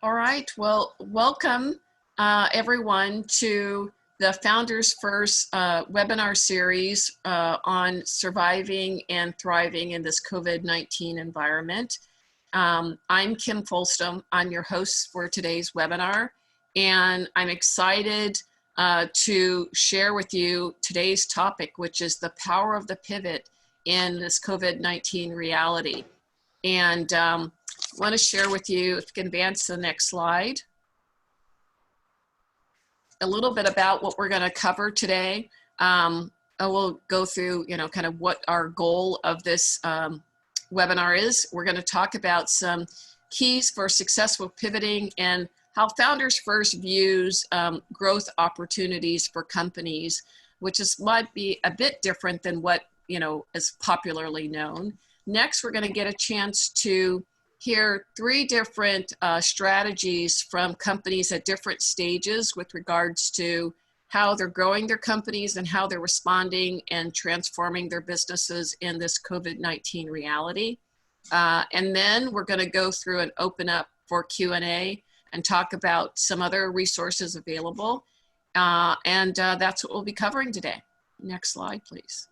All right, well, welcome everyone to the Founders First webinar series on surviving and thriving in this COVID-19 environment. I'm Kim Folstom. I'm your host for today's webinar, and I'm excited to share with you today's topic, which is the power of the pivot in this COVID-19 reality. And I want to share with you, if you can advance to the next slide, a little bit about what we're going to cover today. I will go through, kind of what our goal of this webinar is. We're going to talk about some keys for successful pivoting and how Founders First views growth opportunities for companies, which might be a bit different than what is popularly known. Next, we're going to get a chance to hear three different strategies from companies at different stages with regards to how they're growing their companies and how they're responding and transforming their businesses in this COVID-19 reality. And then we're going to go through and open up for Q&A and talk about some other resources available. And that's what we'll be covering today. Next slide, please.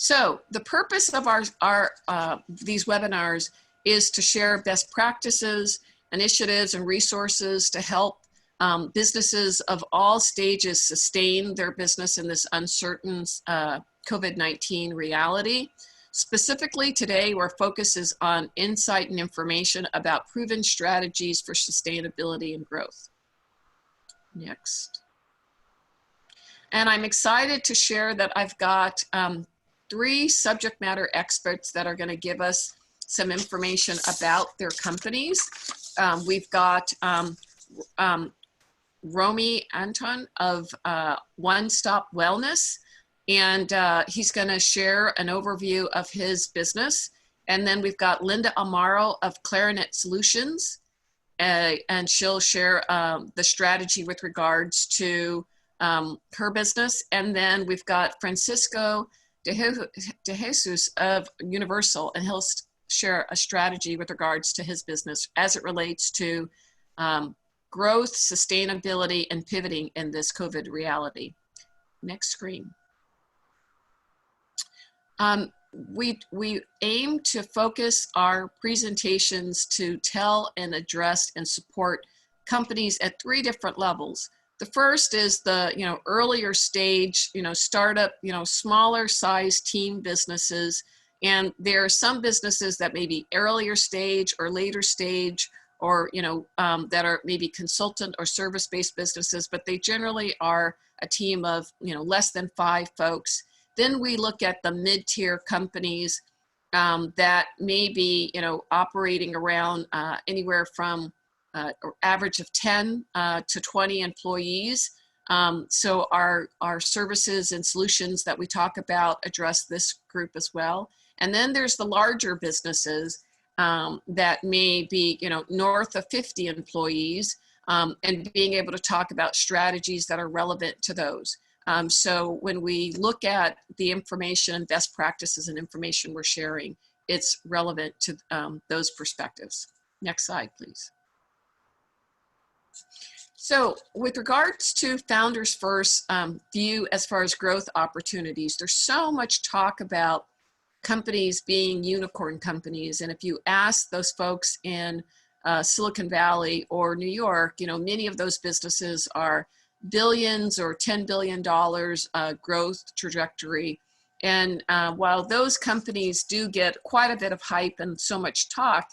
So the purpose of these webinars is to share best practices, initiatives, and resources to help businesses of all stages sustain their business in this uncertain COVID-19 reality. Specifically today, our focus is on insight and information about proven strategies for sustainability and growth. Next. And I'm excited to share that I've got three subject matter experts that are going to give us some information about their companies. We've got Romy Anton of One Stop Wellness, and he's going to share an overview of his business. And then we've got Linda Amaro of Clarinet Solutions, and she'll share the strategy with regards to her business. And then we've got Francisco De Jesus of Universal, and he'll share a strategy with regards to his business as it relates to growth, sustainability, and pivoting in this COVID reality. Next screen. We aim to focus our presentations to tell and address and support companies at three different levels. The first is the earlier stage, startup, smaller size team businesses, and there are some businesses that may be earlier stage or later stage, or that are maybe consultant or service-based businesses, but they generally are a team of less than 5 folks. Then we look at the mid-tier companies that may be operating around anywhere from average of 10 to 20 employees. So our services and solutions that we talk about address this group as well. And then there's the larger businesses that may be north of 50 employees, and being able to talk about strategies that are relevant to those. So when we look at the information and best practices and information we're sharing, it's relevant to those perspectives. Next slide, please. So with regards to Founders First view as far as growth opportunities, there's so much talk about companies being unicorn companies. And if you ask those folks in Silicon Valley or New York, many of those businesses are billions or $10 billion growth trajectory. And while those companies do get quite a bit of hype and so much talk,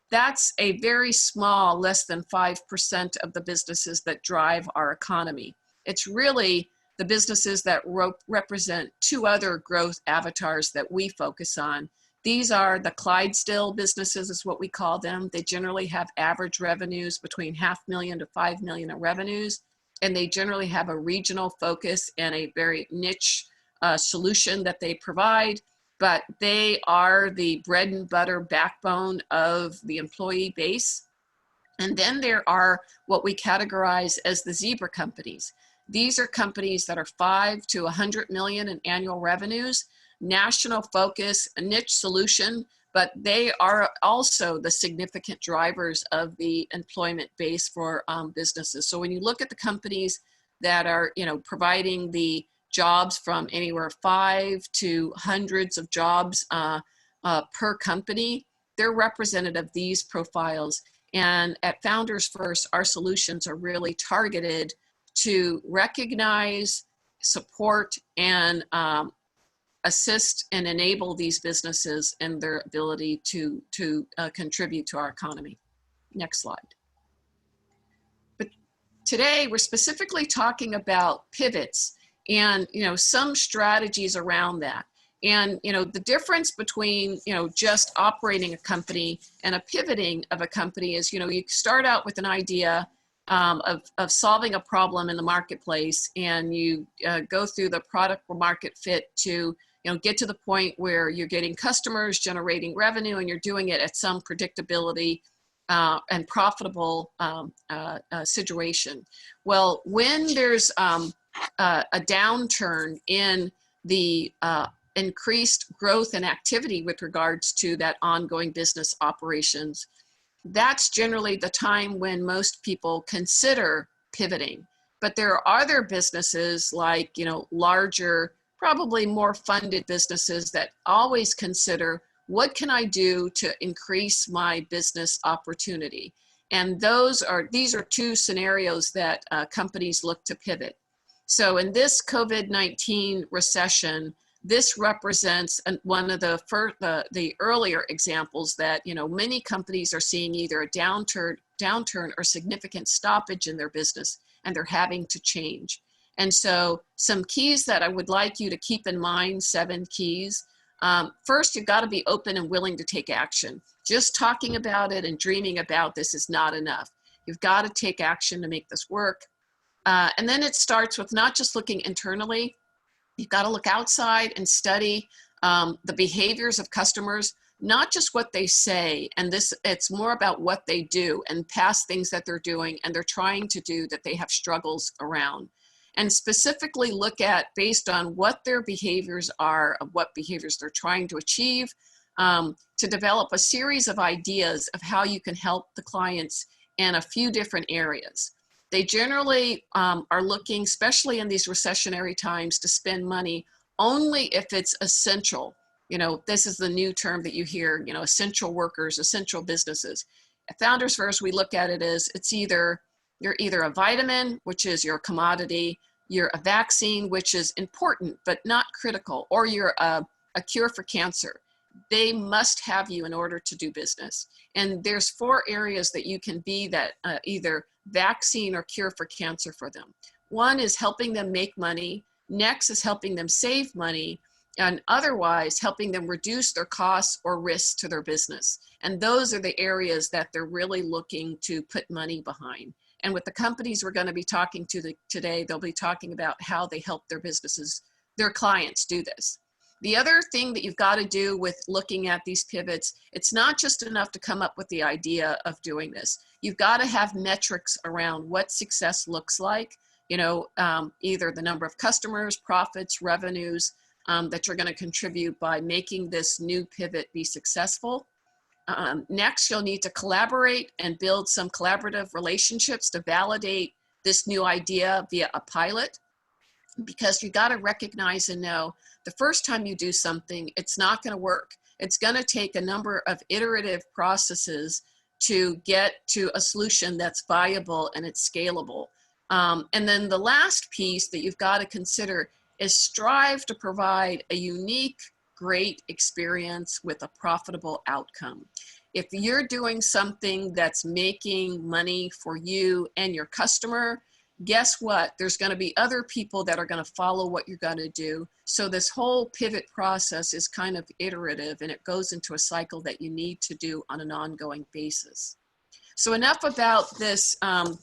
that's a very small, less than 5% of the businesses that drive our economy. It's really the businesses that represent two other growth avatars that we focus on. These are the Clydesdale businesses, is what we call them. They generally have average revenues between $500,000 to $5 million in revenues, and they generally have a regional focus and a very niche solution that they provide. But they are the bread and butter backbone of the employee base. And then there are what we categorize as the zebra companies. These are companies that are 5 to 100 million in annual revenues. national focus, a niche solution, but they are also the significant drivers of the employment base for businesses. So when you look at the companies that are, providing the jobs from anywhere 5 to hundreds of jobs per company, they're representative of these profiles. And at Founders First, our solutions are really targeted to recognize, support, and assist and enable these businesses in their ability to contribute to our economy. Next slide. But today we're specifically talking about pivots and some strategies around that. And the difference between just operating a company and a pivoting of a company is you start out with an idea of solving a problem in the marketplace, and you go through the product or market fit to get to the point where you're getting customers, generating revenue, and you're doing it at some predictability and profitable situation. Well, when there's a downturn in the increased growth and activity with regards to that ongoing business operations, that's generally the time when most people consider pivoting. But there are other businesses like, larger, probably more funded businesses that always consider, what can I do to increase my business opportunity? And these are two scenarios that companies look to pivot. So in this COVID-19 recession, this represents one of the earlier examples that many companies are seeing either a downturn or significant stoppage in their business, and they're having to change. And so some keys that I would like you to keep in mind, 7 keys. First, you've got to be open and willing to take action. Just talking about it and dreaming about this is not enough. You've got to take action to make this work. And then it starts with not just looking internally. You've got to look outside and study the behaviors of customers, not just what they say. And it's more about what they do and past things that they're doing and they're trying to do that they have struggles around. And specifically look at, based on what their behaviors are, of what behaviors they're trying to achieve, to develop a series of ideas of how you can help the clients in a few different areas. They generally are looking, especially in these recessionary times, to spend money only if it's essential. This is the new term that you hear, essential workers, essential businesses. At Founders First, we look at it as you're either a vitamin, which is your commodity, you're a vaccine, which is important but not critical, or you're a cure for cancer. They must have you in order to do business. And there's 4 areas that you can be that either vaccine or cure for cancer for them. One is helping them make money. Next is helping them save money, and otherwise helping them reduce their costs or risks to their business. And those are the areas that they're really looking to put money behind. And with the companies we're going to be talking to today, they'll be talking about how they help their businesses, their clients do this. The other thing that you've got to do with looking at these pivots, it's not just enough to come up with the idea of doing this. You've got to have metrics around what success looks like, either the number of customers, profits, revenues that you're going to contribute by making this new pivot be successful. Next, you'll need to collaborate and build some collaborative relationships to validate this new idea via a pilot, because you got to recognize and know the first time you do something, it's not going to work. It's going to take a number of iterative processes to get to a solution that's viable and it's scalable. And then the last piece that you've got to consider is strive to provide a unique, great experience with a profitable outcome. If you're doing something that's making money for you and your customer, guess what? There's going to be other people that are going to follow what you're going to do. So this whole pivot process is kind of iterative, and it goes into a cycle that you need to do on an ongoing basis. So enough about this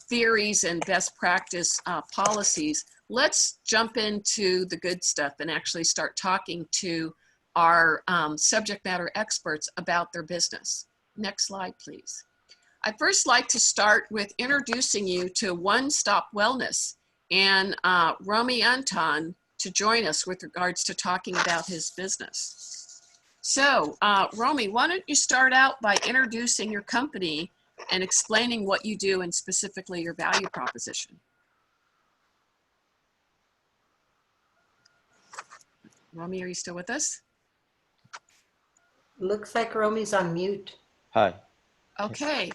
theories and best practice policies. Let's jump into the good stuff and actually start talking to our subject matter experts about their business. Next slide, please. I'd first like to start with introducing you to One Stop Wellness. And Romy Anton to join us with regards to talking about his business. So, Romy, why don't you start out by introducing your company and explaining what you do and specifically your value proposition. Romy, are you still with us? Looks like Romy's on mute. Hi. Okay.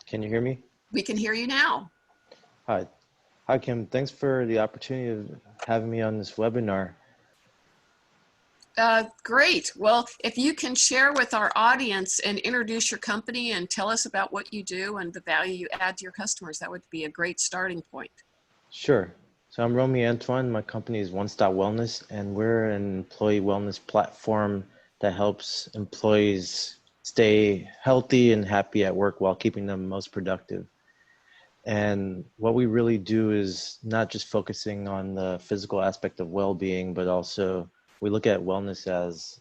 Can you hear me? We can hear you now. Hi. Hi, Kim. Thanks for the opportunity of having me on this webinar. Great. Well, if you can share with our audience and introduce your company and tell us about what you do and the value you add to your customers, that would be a great starting point. Sure. So I'm Romy Antoine. My company is One Stop Wellness, and we're an employee wellness platform that helps employees stay healthy and happy at work while keeping them most productive. And what we really do is not just focusing on the physical aspect of well-being, but also we look at wellness as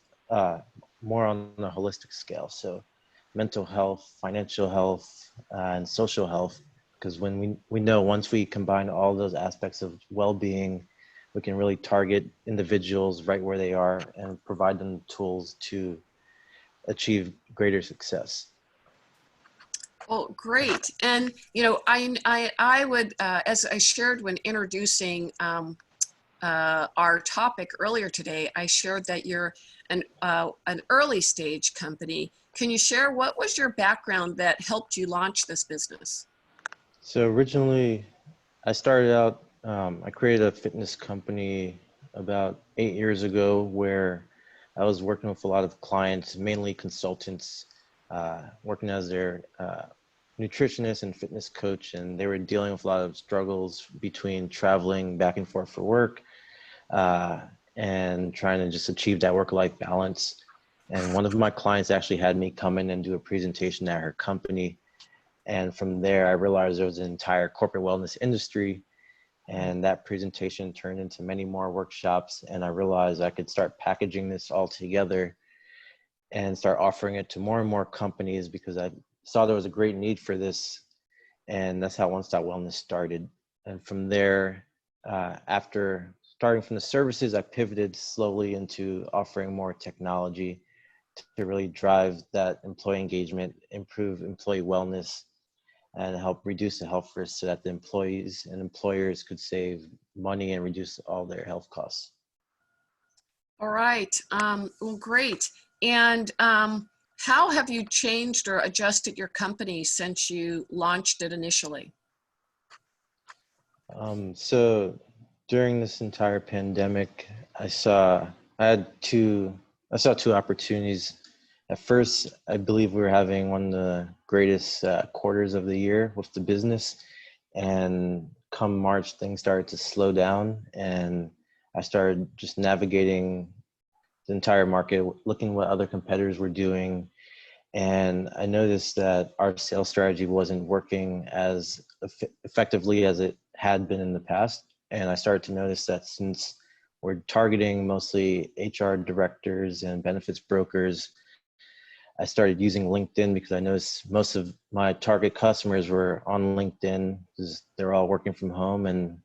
more on a holistic scale. So mental health, financial health, and social health, because when we know once we combine all those aspects of well-being, we can really target individuals right where they are and provide them tools to achieve greater success. Well, great. And, you know, I would, as I shared when introducing our topic earlier today, I shared that you're an early stage company. Can you share what was your background that helped you launch this business? So originally, I started out, I created a fitness company about 8 years ago where I was working with a lot of clients, mainly consultants, working as their nutritionist and fitness coach, and they were dealing with a lot of struggles between traveling back and forth for work and trying to just achieve that work-life balance. And one of my clients actually had me come in and do a presentation at her company. And from there, I realized there was an entire corporate wellness industry, and that presentation turned into many more workshops. And I realized I could start packaging this all together and start offering it to more and more companies because I saw there was a great need for this. And that's how One Stop Wellness started. And from there, after starting from the services, I pivoted slowly into offering more technology to really drive that employee engagement, improve employee wellness, and help reduce the health risks so that the employees and employers could save money and reduce all their health costs. All right. Well, great. And how have you changed or adjusted your company since you launched it initially? So during this entire pandemic, I saw two opportunities. At first, I believe we were having one of the greatest quarters of the year with the business. And come March, things started to slow down, and I started just navigating the entire market, looking what other competitors were doing. And I noticed that our sales strategy wasn't working as effectively as it had been in the past. And I started to notice that since we're targeting mostly HR directors and benefits brokers, I started using LinkedIn because I noticed most of my target customers were on LinkedIn because they're all working from home, and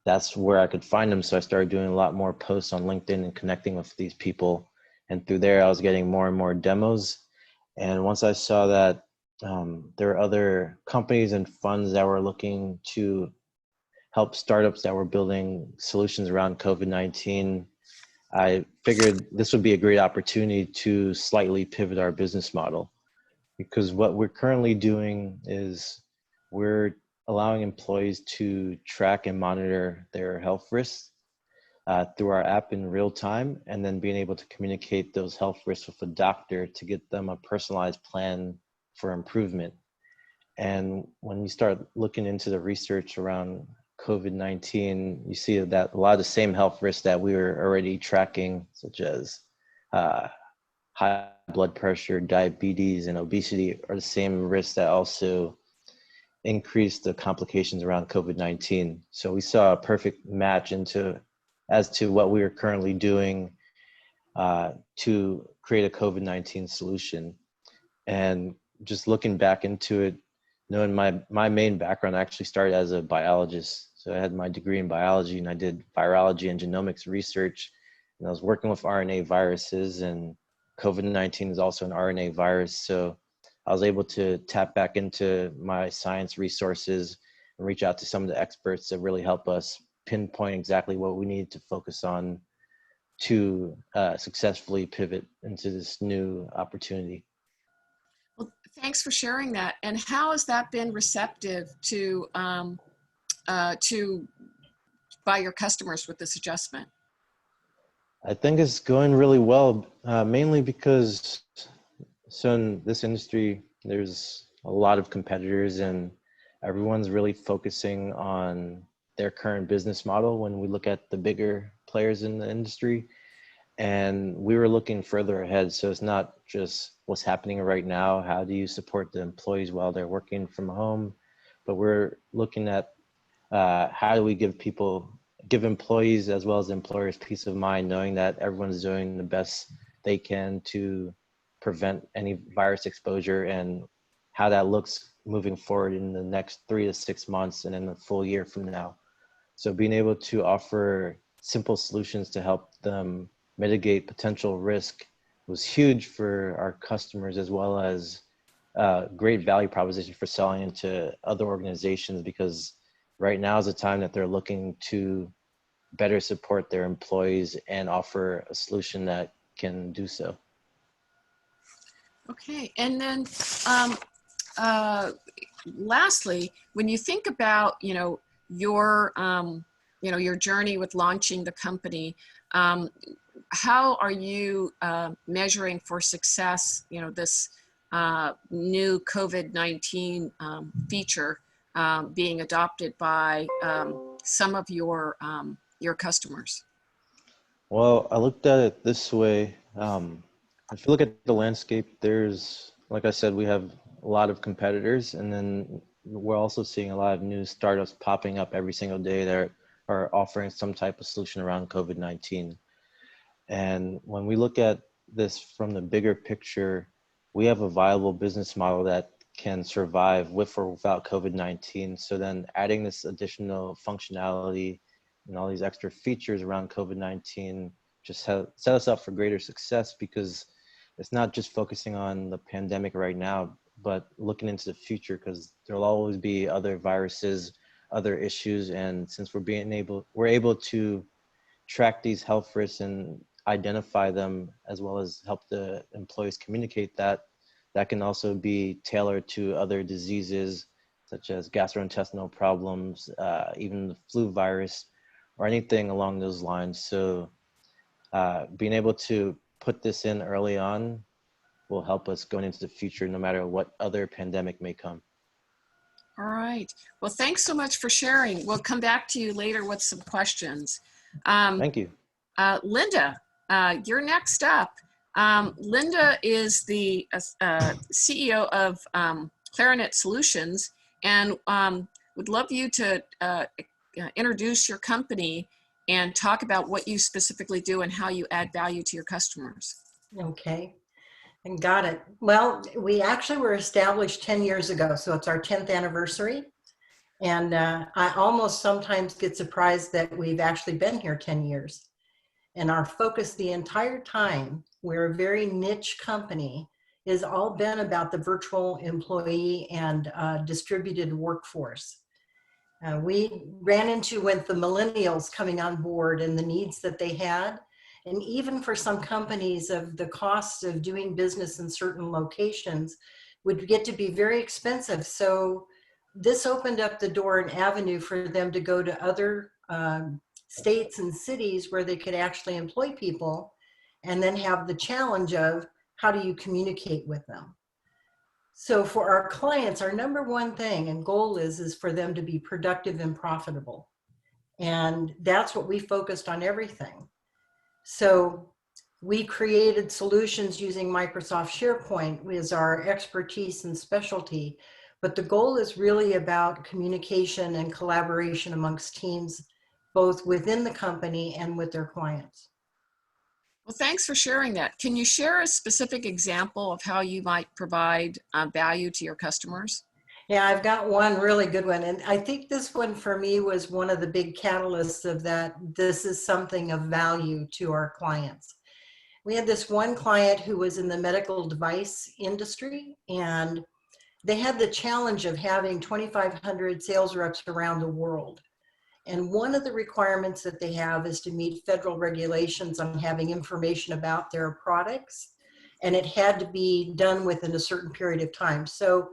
that's where I could find them. So I started doing a lot more posts on LinkedIn and connecting with these people. And through there, I was getting more and more demos. And once I saw that there were other companies and funds that were looking to help startups that were building solutions around COVID-19, I figured this would be a great opportunity to slightly pivot our business model, because what we're currently doing is we're allowing employees to track and monitor their health risks through our app in real time, and then being able to communicate those health risks with a doctor to get them a personalized plan for improvement. And when you start looking into the research around COVID-19, you see that a lot of the same health risks that we were already tracking, such as high blood pressure, diabetes, and obesity, are the same risks that also increase the complications around COVID-19. So we saw a perfect match as to what we are currently doing to create a COVID-19 solution. And just looking back into it, knowing my main background, I actually started as a biologist. So I had my degree in biology, and I did virology and genomics research, and I was working with RNA viruses, and COVID-19 is also an RNA virus. So I was able to tap back into my science resources and reach out to some of the experts that really help us pinpoint exactly what we need to focus on to successfully pivot into this new opportunity. Well, thanks for sharing that. And how has that been receptive to by your customers with this adjustment? I think it's going really well, mainly because so in this industry, there's a lot of competitors and everyone's really focusing on their current business model when we look at the bigger players in the industry. And we were looking further ahead. So it's not just what's happening right now. How do you support the employees while they're working from home? But we're looking at how do we give employees as well as employers peace of mind, knowing that everyone's doing the best they can to prevent any virus exposure, and how that looks moving forward in the next 3 to 6 months and in a full year from now. So being able to offer simple solutions to help them mitigate potential risk was huge for our customers, as well as great value proposition for selling into other organizations, because right now is the time that they're looking to better support their employees and offer a solution that can do so. Okay, and then lastly, when you think about your journey with launching the company, how are you measuring for success? This new COVID-19 feature being adopted by some of your customers. Well, I looked at it this way. If you look at the landscape, there's, like I said, we have a lot of competitors, and then we're also seeing a lot of new startups popping up every single day that are offering some type of solution around COVID-19. And when we look at this from the bigger picture, we have a viable business model that can survive with or without COVID-19. So then adding this additional functionality and all these extra features around COVID-19 just set us up for greater success, because it's not just focusing on the pandemic right now, but looking into the future, because there'll always be other viruses, other issues. And since we're able to track these health risks and identify them, as well as help the employees communicate that can also be tailored to other diseases such as gastrointestinal problems, even the flu virus or anything along those lines. So being able to put this in early on will help us going into the future, no matter what other pandemic may come. All right. Well, thanks so much for sharing. We'll come back to you later with some questions. Thank you. Linda, you're next up. Linda is the CEO of Clarinet Solutions, and would love you to introduce your company and talk about what you specifically do and how you add value to your customers. Okay, and got it. Well, we actually were established 10 years ago, so it's our 10th anniversary. And I almost sometimes get surprised that we've actually been here 10 years. And our focus the entire time, we're a very niche company, has all been about the virtual employee and distributed workforce. We ran into with the millennials coming on board and the needs that they had. And even for some companies, of the costs of doing business in certain locations would get to be very expensive. So this opened up the door and avenue for them to go to other states and cities where they could actually employ people, and then have the challenge of how do you communicate with them. So for our clients, our number one thing and goal is for them to be productive and profitable. And that's what we focused on everything. So we created solutions using Microsoft SharePoint as our expertise and specialty. But the goal is really about communication and collaboration amongst teams, both within the company and with their clients. Well, thanks for sharing that. Can you share a specific example of how you might provide value to your customers? Yeah, I've got one really good one. And I think this one for me was one of the big catalysts of that. This is something of value to our clients. We had this one client who was in the medical device industry, and they had the challenge of having 2,500 sales reps around the world. And one of the requirements that they have is to meet federal regulations on having information about their products. And it had to be done within a certain period of time. So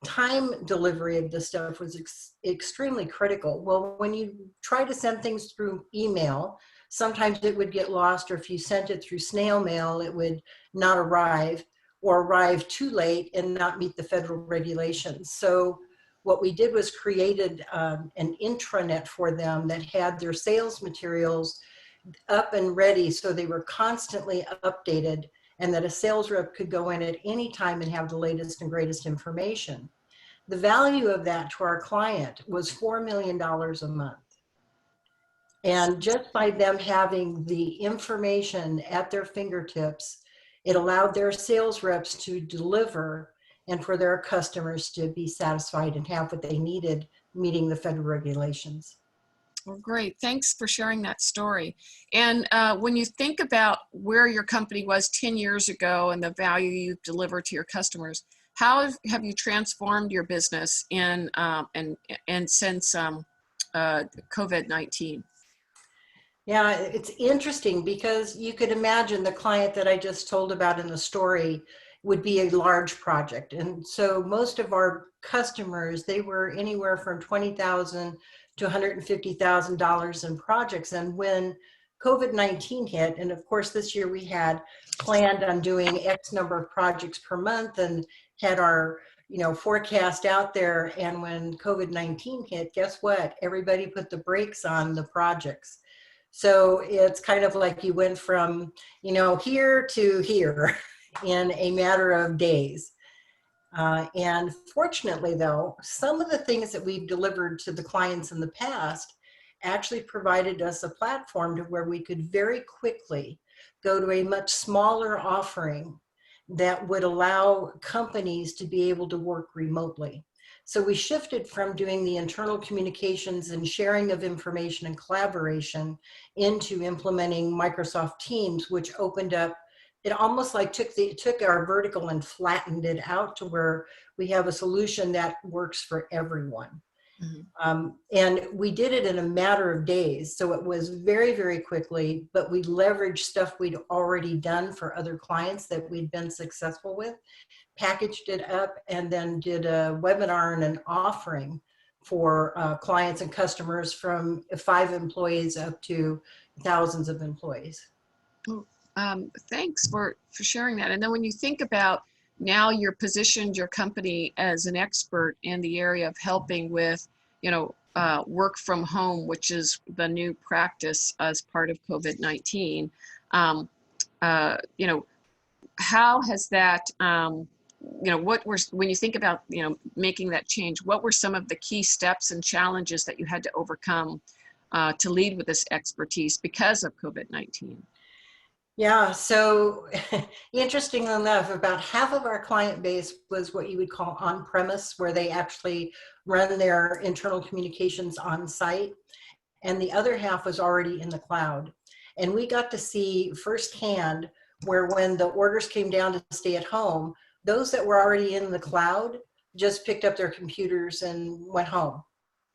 time delivery of this stuff was extremely critical. Well, when you try to send things through email, sometimes it would get lost, or if you sent it through snail mail, it would not arrive or arrive too late and not meet the federal regulations. So what we did was created an intranet for them that had their sales materials up and ready, so they were constantly updated, and that a sales rep could go in at any time and have the latest and greatest information. The value of that to our client was $4 million a month. And just by them having the information at their fingertips, it allowed their sales reps to deliver and for their customers to be satisfied and have what they needed, meeting the federal regulations. Well, great. Thanks for sharing that story. And when you think about where your company was 10 years ago and the value you've delivered to your customers, how have you transformed your business and since COVID-19? Yeah, it's interesting because you could imagine the client that I just told about in the story would be a large project. And so most of our customers, they were anywhere from $20,000 to $150,000 in projects. And when COVID-19 hit, and of course this year we had planned on doing X number of projects per month and had our forecast out there. And when COVID-19 hit, guess what? Everybody put the brakes on the projects. So it's kind of like you went from, here to here in a matter of days. And fortunately, though, some of the things that we've delivered to the clients in the past actually provided us a platform to where we could very quickly go to a much smaller offering that would allow companies to be able to work remotely. So we shifted from doing the internal communications and sharing of information and collaboration into implementing Microsoft Teams, which opened up, it almost like took our vertical and flattened it out to where we have a solution that works for everyone. Mm-hmm. And we did it in a matter of days. So it was very, very quickly, but we leveraged stuff we'd already done for other clients that we'd been successful with, packaged it up, and then did a webinar and an offering for clients and customers from 5 employees up to thousands of employees. Thanks for sharing that. And then when you think about now you're positioned your company as an expert in the area of helping with, work from home, which is the new practice as part of COVID-19. How has that, when you think about, making that change, what were some of the key steps and challenges that you had to overcome to lead with this expertise because of COVID-19? Yeah, so interestingly enough, about half of our client base was what you would call on-premise, where they actually run their internal communications on site, and the other half was already in the cloud. And we got to see firsthand where when the orders came down to stay at home, those that were already in the cloud just picked up their computers and went home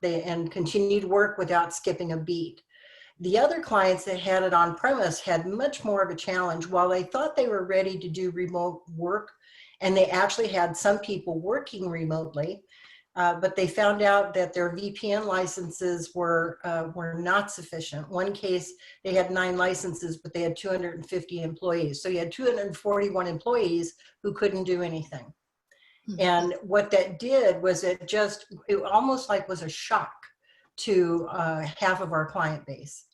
and continued work without skipping a beat. The other clients that had it on premise had much more of a challenge. While they thought they were ready to do remote work, and they actually had some people working remotely, but they found out that their VPN licenses were not sufficient. One case, they had 9 licenses, but they had 250 employees. So you had 241 employees who couldn't do anything. Mm-hmm. And what that did was it almost like was a shock to half of our client base.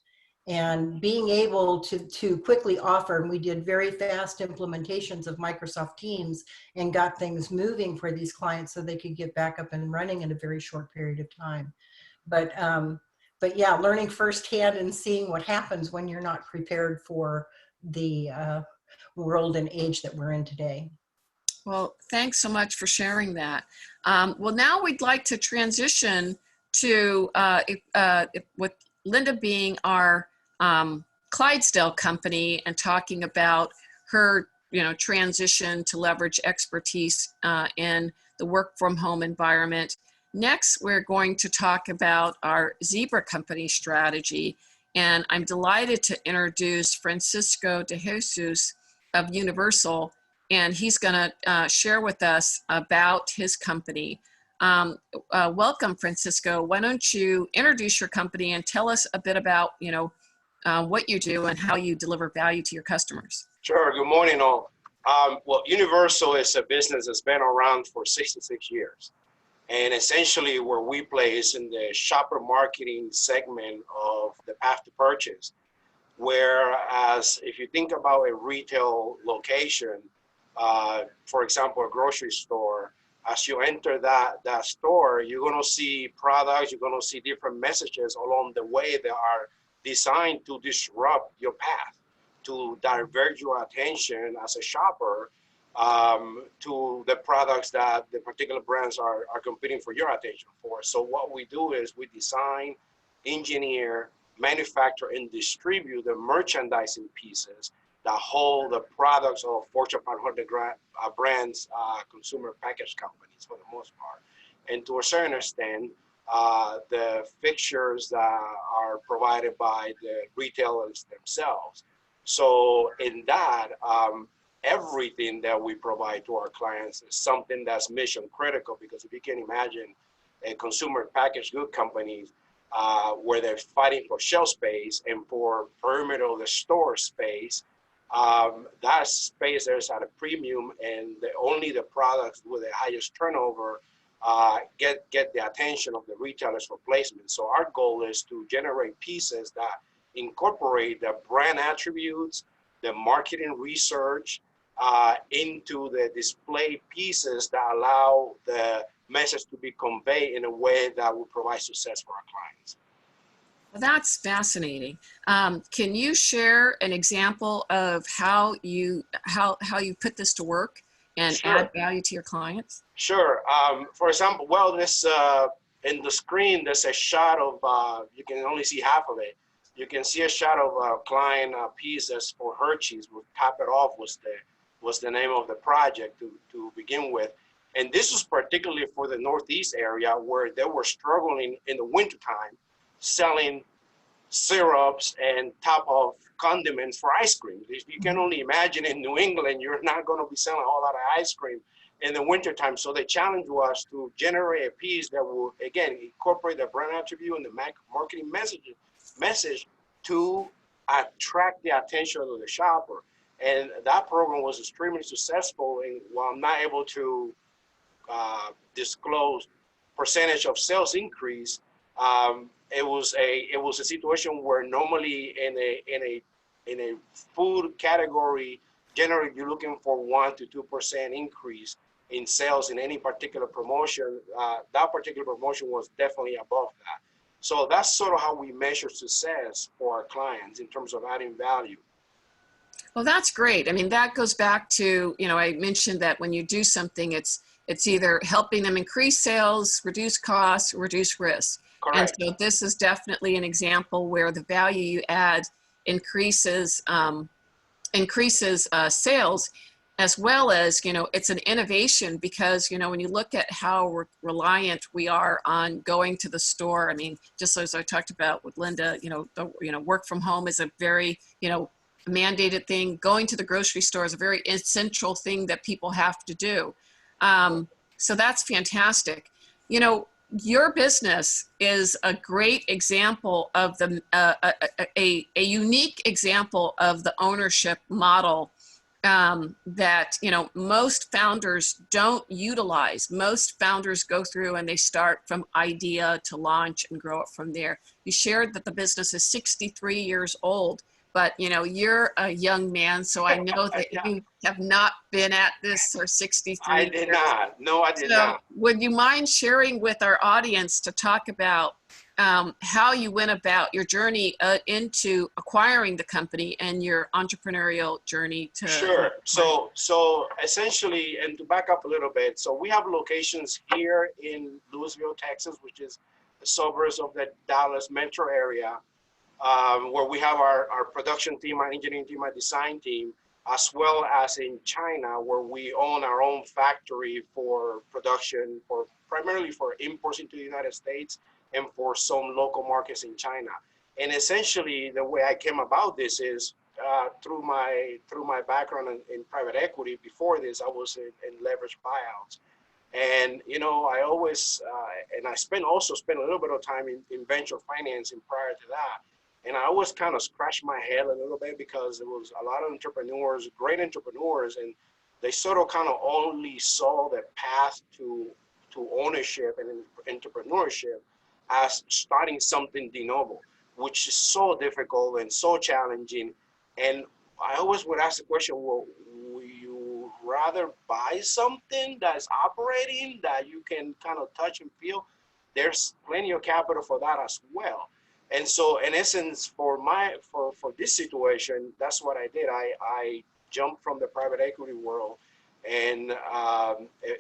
And being able to quickly offer, and we did very fast implementations of Microsoft Teams and got things moving for these clients so they could get back up and running in a very short period of time. But yeah, learning firsthand and seeing what happens when you're not prepared for the world and age that we're in today. Well, thanks so much for sharing that. Well, now we'd like to transition to, with Linda being our Clydesdale company and talking about her, transition to leverage expertise in the work from home environment. Next, we're going to talk about our Zebra company strategy. And I'm delighted to introduce Francisco de Jesus of Universal, and he's going to share with us about his company. Welcome, Francisco. Why don't you introduce your company and tell us a bit about, what you do and how you deliver value to your customers. Sure. Good morning, all. Well, Universal is a business that's been around for 66 years. And essentially where we play is in the shopper marketing segment of the path to purchase. Whereas if you think about a retail location, for example, a grocery store, as you enter that store, you're going to see products, you're going to see different messages along the way that are designed to disrupt your path, to divert your attention as a shopper to the products that the particular brands are competing for your attention for. So what we do is we design, engineer, manufacture, and distribute the merchandising pieces that hold the products of Fortune 500 brands, consumer package companies for the most part. And to a certain extent, the fixtures that are provided by the retailers themselves. So in that, everything that we provide to our clients is something that's mission critical, because if you can imagine a consumer packaged good company where they're fighting for shelf space and for perimeter of the store space, that space there is at a premium, and only the products with the highest turnover get the attention of the retailers for placement. So our goal is to generate pieces that incorporate the brand attributes, the marketing research into the display pieces that allow the message to be conveyed in a way that will provide success for our clients. Well, that's fascinating. Can you share an example of how you put this to work and Sure. add value to your clients? Sure. For example, well, this in the screen, there's a shot of, you can only see half of it. You can see a shot of a client piece that's for Hershey's. We'll Top It Off was the name of the project to begin with. And this was particularly for the Northeast area where they were struggling in the wintertime selling syrups and top of condiments for ice cream. You can only imagine in New England, you're not going to be selling a whole lot of ice cream in the wintertime. So the challenge was to generate a piece that will, again, incorporate the brand attribute and the marketing message to attract the attention of the shopper. And that program was extremely successful. And while I'm not able to disclose percentage of sales increase, it was a situation where normally in a food category, generally you're looking for 1 to 2% increase in sales in any particular promotion. That particular promotion was definitely above that. So that's sort of how we measure success for our clients in terms of adding value. Well, that's great. I mean, that goes back to, I mentioned that when you do something, it's either helping them increase sales, reduce costs, reduce risk. Correct. And so this is definitely an example where the value you add increases sales, as well as, it's an innovation because, when you look at how reliant we are on going to the store, I mean, just as I talked about with Linda, work from home is a very, mandated thing. Going to the grocery store is a very essential thing that people have to do. So that's fantastic. Your business is a great example of a unique example of the ownership model that most founders don't utilize. Most founders go through and they start from idea to launch and grow it from there. You shared that the business is 63 years old, but you're a young man, so I know that you have not been at this for 63 I years. did not. No, I did not. Would you mind sharing with our audience to talk about how you went about your journey into acquiring the company and your entrepreneurial journey to. Sure. So essentially, and to back up a little bit, so we have locations here in Louisville, Texas, which is the suburbs of the Dallas metro area, where we have our production team, our engineering team, our design team, as well as in China, where we own our own factory for production, for primarily for imports into the United States and for some local markets in China. And essentially, the way I came about this is through my background in private equity. Before this, I was in leverage buyouts, and I always and I also spent a little bit of time in venture financing prior to that. And I always kind of scratched my head a little bit because there was a lot of entrepreneurs, great entrepreneurs, and they sort of kind of only saw the path to ownership and entrepreneurship as starting something de novo, which is so difficult and so challenging. And I always would ask the question, well, would you rather buy something that's operating that you can kind of touch and feel? There's plenty of capital for that as well. And so in essence, for this situation, that's what I did. I jumped from the private equity world and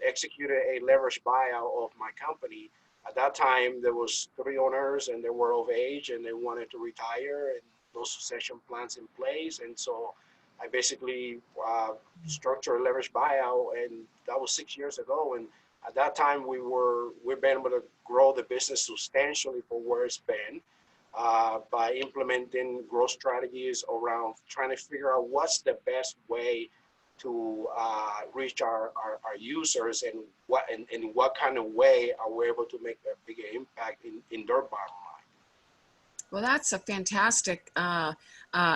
executed a leverage buyout of my company. At that time, there was 3 owners and they were of age and they wanted to retire and those succession plans in place. And so I basically structured a leverage buyout, and that was 6 years ago. And at that time, we've been able to grow the business substantially for where it's been. By implementing growth strategies around trying to figure out what's the best way to reach our users and in what kind of way are we able to make a bigger impact in their bottom line. Well, that's a fantastic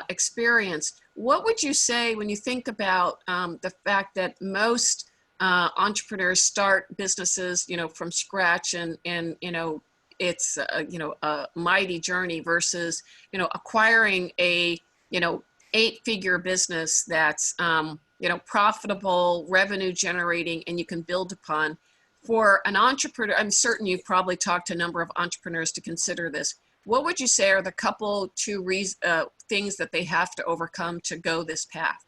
experience. What would you say when you think about the fact that most entrepreneurs start businesses, from scratch, and it's a mighty journey versus acquiring a 8-figure business that's profitable, revenue generating, and you can build upon. For an entrepreneur, I'm certain you've probably talked to a number of entrepreneurs to consider this. What would you say are the two things that they have to overcome to go this path?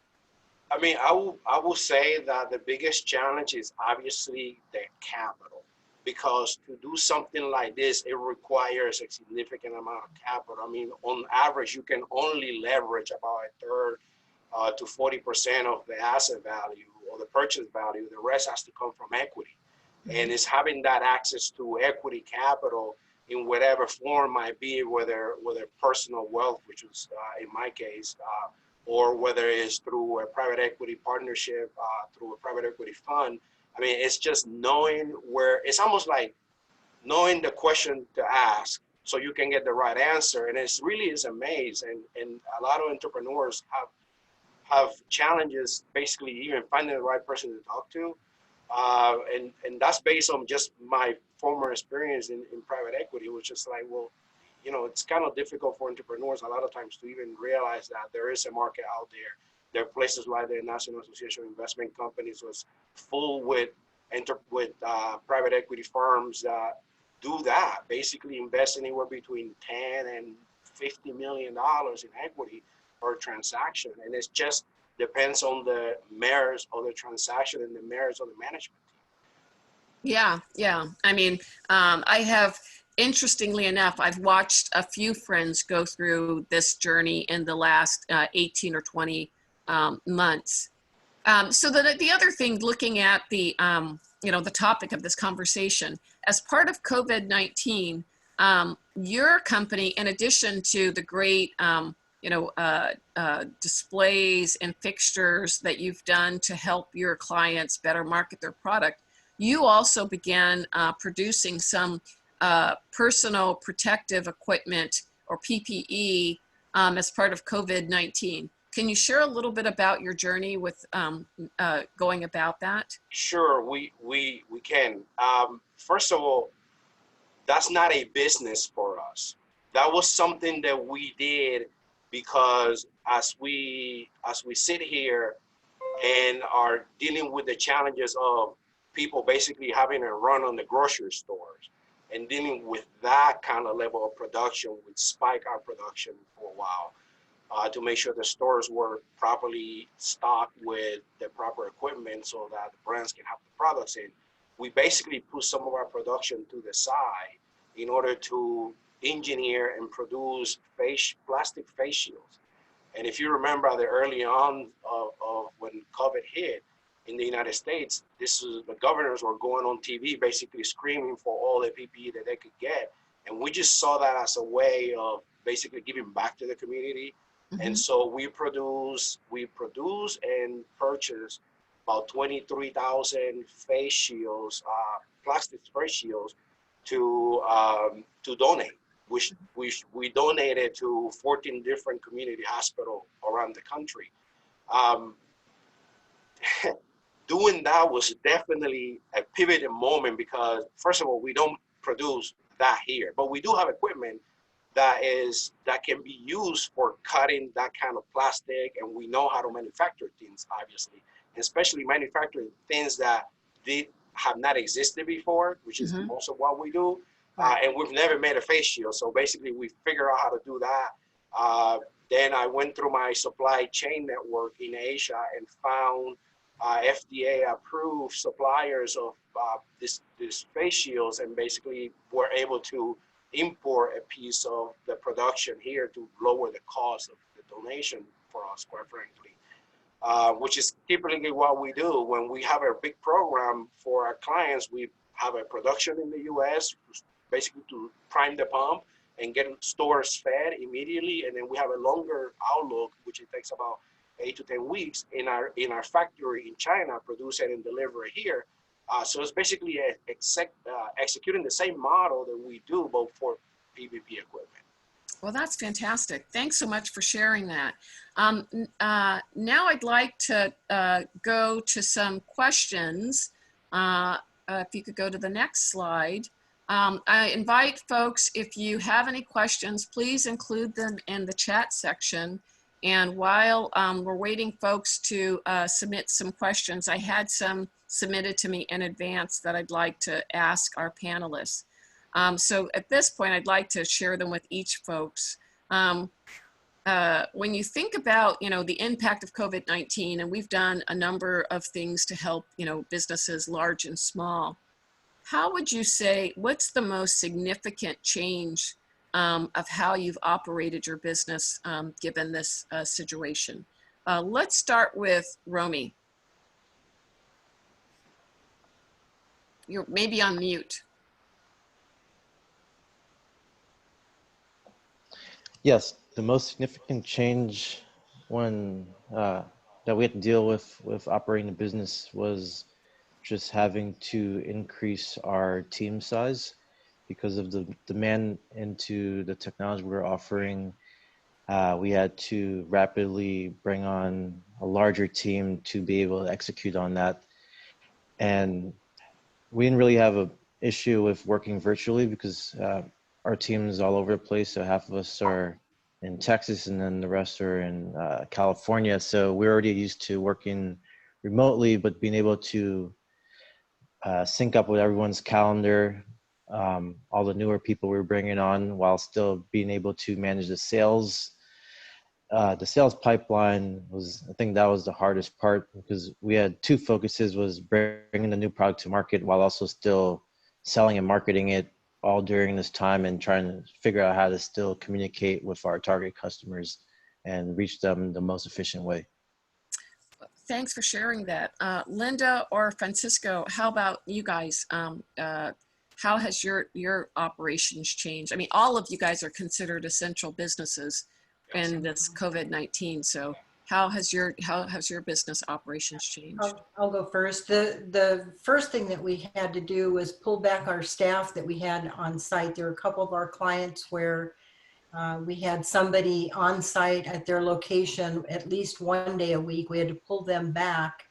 I mean, I will say that the biggest challenge is obviously the capital, because to do something like this, it requires a significant amount of capital. I mean, on average, you can only leverage about a third to 40% of the asset value or the purchase value. The rest has to come from equity. And it's having that access to equity capital in whatever form might be, whether personal wealth, which was in my case, or whether it's through a private equity partnership, through a private equity fund. I mean, it's just knowing it's almost like knowing the question to ask so you can get the right answer. And it's really is a maze. And a lot of entrepreneurs have challenges basically even finding the right person to talk to. And that's based on just my former experience in private equity, which is like, well, it's kind of difficult for entrepreneurs a lot of times to even realize that there is a market out there. There are places like the National Association of Investment Companies was full with private equity firms that do that, basically invest anywhere between $10 and $50 million in equity per transaction. And it just depends on the merits of the transaction and the merits of the management team. Yeah. I mean, interestingly enough, I've watched a few friends go through this journey in the last 18 or 20 months. So the other thing, looking at the topic of this conversation, as part of COVID-19, your company, in addition to the great, displays and fixtures that you've done to help your clients better market their product, you also began producing some personal protective equipment, or PPE, as part of COVID-19. Can you share a little bit about your journey with going about that? Sure, we can. First of all, that's not a business for us. That was something that we did because as we sit here and are dealing with the challenges of people basically having a run on the grocery stores, and dealing with that kind of level of production would spike our production for a while to make sure the stores were properly stocked with the proper equipment so that the brands can have the products in. We basically put some of our production to the side in order to engineer and produce plastic face shields. And if you remember the early on of when COVID hit in the United States, the governors were going on TV basically screaming for all the PPE that they could get. And we just saw that as a way of basically giving back to the community. Mhm. And so we produce and purchase about 23,000 face shields, plastic face shields to donate, which we donated to 14 different community hospitals around the country. Doing that was definitely a pivotal moment because, first of all, we don't produce that here, but we do have equipment that can be used for cutting that kind of plastic, and we know how to manufacture things, obviously, especially manufacturing things that have not existed before, which is most of what we do. And we've never made a face shield, so basically we figure out how to do that. Then I went through my supply chain network in Asia and found FDA approved suppliers of this face shields, and basically were able to import a piece of the production here to lower the cost of the donation for us, quite frankly, which is typically what we do. When we have a big program for our clients, we have a production in the US, basically to prime the pump and get stores fed immediately. And then we have a longer outlook, which it takes about 8 to 10 weeks in our factory in China, produce it and deliver it here. So it's basically executing the same model that we do, but for PVP equipment. Well, that's fantastic. Thanks so much for sharing that. Now I'd like to go to some questions. If you could go to the next slide. I invite folks, if you have any questions, please include them in the chat section. And while we're waiting folks to submit some questions, I had some submitted to me in advance that I'd like to ask our panelists. So at this point, I'd like to share them with each folks. When you think about, the impact of COVID-19, and we've done a number of things to help, businesses large and small, how would you say, what's the most significant change of how you've operated your business given this situation? Let's start with Romy. You're maybe on mute. Yes, the most significant change that we had to deal with operating the business was just having to increase our team size because of the demand into the technology we were offering. We had to rapidly bring on a larger team to be able to execute on that. And we didn't really have an issue with working virtually because our team is all over the place. So half of us are in Texas and then the rest are in California. So we're already used to working remotely, but being able to sync up with everyone's calendar, all the newer people we're bringing on while still being able to manage the sales pipeline I think that was the hardest part because we had two focuses, was bringing the new product to market while also still selling and marketing it all during this time and trying to figure out how to still communicate with our target customers and reach them the most efficient way. Thanks for sharing that. Linda or Francisco, how about you guys? How has your operations changed? I mean, all of you guys are considered essential businesses in this COVID-19. So how has your business operations changed? I'll go first. The first thing that we had to do was pull back our staff that we had on site. There were a couple of our clients where we had somebody on site at their location at least one day a week. We had to pull them back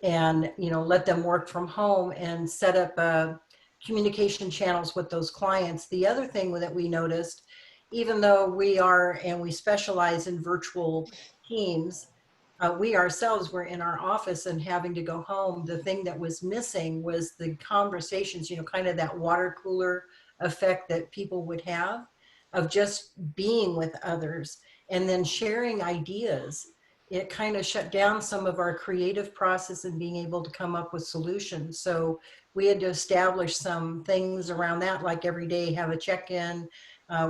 and let them work from home and set up communication channels with those clients. The other thing that we noticed, even though we specialize in virtual teams, we ourselves were in our office and having to go home. The thing that was missing was the conversations, kind of that water cooler effect that people would have of just being with others and then sharing ideas. It kind of shut down some of our creative process and being able to come up with solutions. So we had to establish some things around that, like every day have a check-in.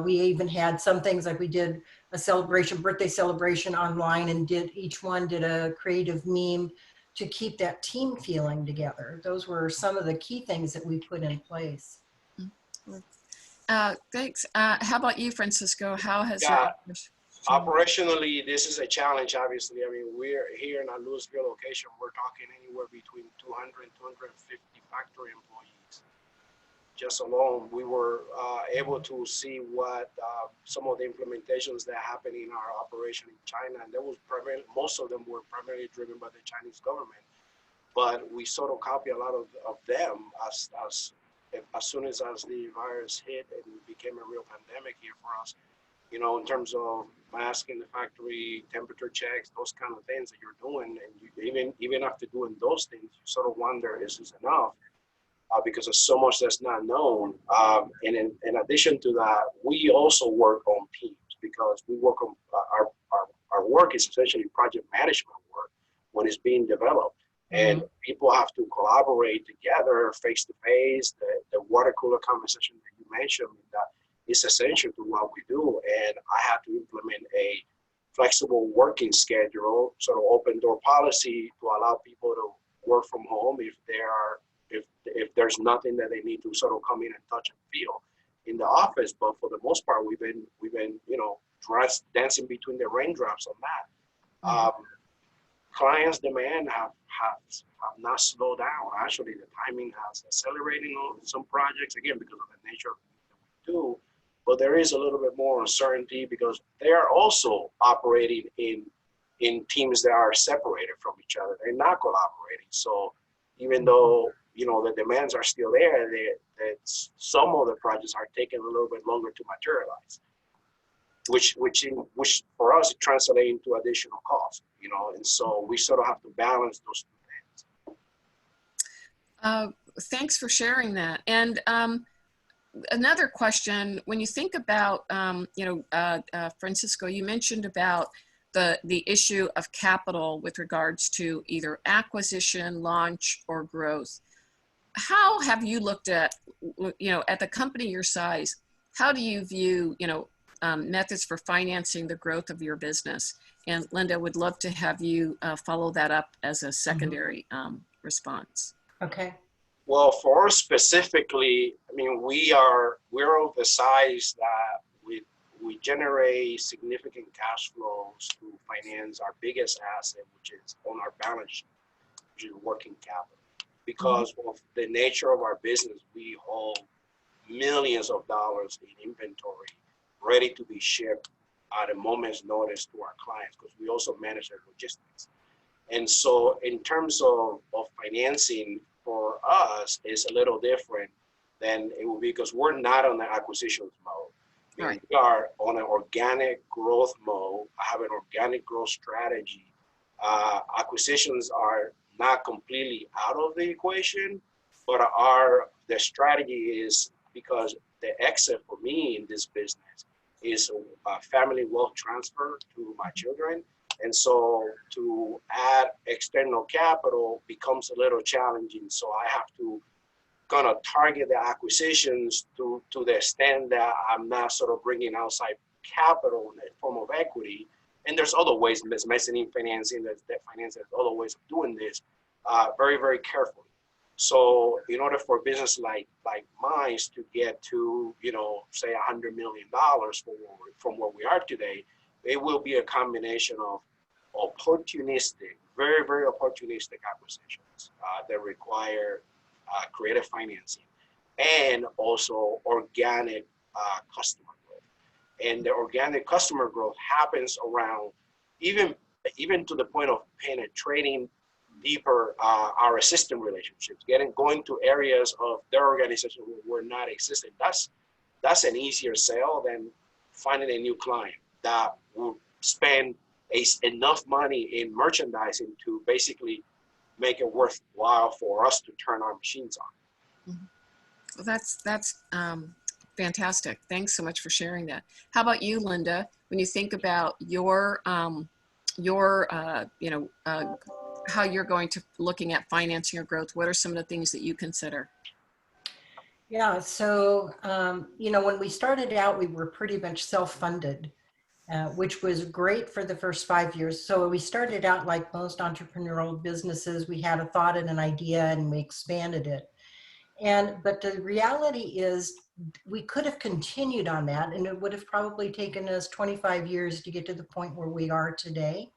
We even had some things like we did a birthday celebration online, and each one did a creative meme to keep that team feeling together. Those were some of the key things that we put in place. Thanks. How about you, Francisco? How has Yeah. your Operationally, this is a challenge, obviously. I mean, we're here in our Louisville location, we're talking anywhere between 200 and 250 factory employees. Just alone, we were able to see what some of the implementations that happened in our operation in China, and that was primarily, most of them were primarily driven by the Chinese government. But we sort of copy a lot of them as soon as the virus hit and it became a real pandemic here for us. In terms of mask in the factory, temperature checks, those kind of things that you're doing, and you, even after doing those things, you sort of wonder, is this enough? Because there's so much that's not known. And in addition to that, we also work on teams because we work on our work is essentially project management work when it's being developed. And people have to collaborate together face to face. The water cooler conversation that you mentioned, that is essential to what we do. And I have to implement a flexible working schedule, sort of open door policy to allow people to work from home if there's nothing that they need to sort of come in and touch and feel in the office. But for the most part, we've been dancing between the raindrops on that. Clients' demand have not slowed down. Actually, the timing has accelerated on some projects, again, because of the nature of what we do. But there is a little bit more uncertainty because they are also operating in teams that are separated from each other. They're not collaborating. So even though the demands are still there, some of the projects are taking a little bit longer to materialize, which for us translates into additional cost, and so we sort of have to balance those two things. Thanks for sharing that. And another question, when you think about, Francisco, you mentioned about the issue of capital with regards to either acquisition, launch, or growth. How have you looked at, at the company your size, how do you view, methods for financing the growth of your business? And Linda, would love to have you follow that up as a secondary response. Okay. Well, for us specifically, I mean, we're of the size that we generate significant cash flows to finance our biggest asset, which is on our balance sheet, which is working capital. Because of the nature of our business, we hold millions of dollars in inventory ready to be shipped at a moment's notice to our clients, because we also manage their logistics. And so in terms of financing for us is a little different than it would be, because we're not on the acquisitions mode. Right. We are on an organic growth mode. I have an organic growth strategy. Acquisitions are not completely out of the equation, but the strategy is, because the exit for me in this business is a family wealth transfer to my children. And so to add external capital becomes a little challenging. So I have to kind of target the acquisitions to the extent that I'm not sort of bringing outside capital in the form of equity. And there's other ways, there's mezzanine financing, there's debt financing, there's other ways of doing this very, very carefully. So in order for a business like mine to get to, say $100 million from where we are today, it will be a combination of opportunistic, very, very opportunistic acquisitions that require creative financing, and also organic customer growth. And the organic customer growth happens around even to the point of penetrating deeper our assistant relationships, going to areas of their organization who were not existing. That's an easier sale than finding a new client that will spend enough money in merchandising to basically make it worthwhile for us to turn our machines on. Well, that's fantastic. Thanks so much for sharing that. How about you, Linda? When you think about your how you're going to looking at financing your growth, what are some of the things that you consider? Yeah, so, when we started out, we were pretty much self-funded, which was great for the first 5 years. So we started out like most entrepreneurial businesses. We had a thought and an idea and we expanded it. But the reality is we could have continued on that, and it would have probably taken us 25 years to get to the point where we are today.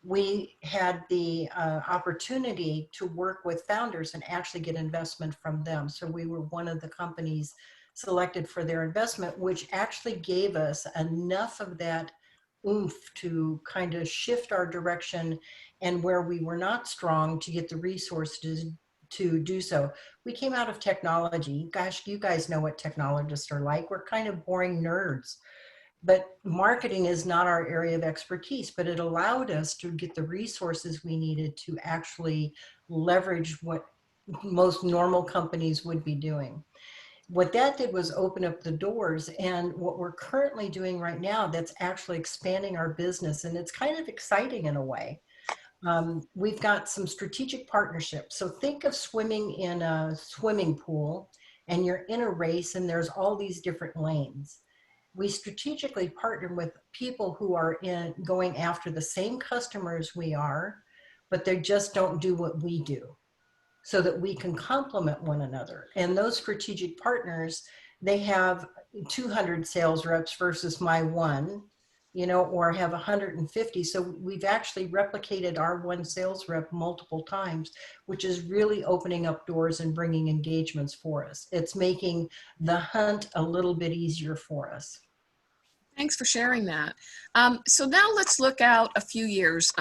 We had the opportunity to work with founders and actually get investment from them. So we were one of the companies selected for their investment, which actually gave us enough of that oomph to kind of shift our direction, and where we were not strong to get the resources to do so. We came out of technology. Gosh, you guys know what technologists are like. We're kind of boring nerds. But marketing is not our area of expertise, but it allowed us to get the resources we needed to actually leverage what most normal companies would be doing. What that did was open up the doors, and what we're currently doing right now, that's actually expanding our business, and it's kind of exciting in a way. We've got some strategic partnerships. So think of swimming in a swimming pool, and you're in a race and there's all these different lanes. We strategically partner with people who are going after the same customers we are, but they just don't do what we do, so that we can complement one another. And those strategic partners, they have 200 sales reps versus my one, or have 150. So we've actually replicated our one sales rep multiple times, which is really opening up doors and bringing engagements for us. It's making the hunt a little bit easier for us. Thanks for sharing that. So now let's look out a few years.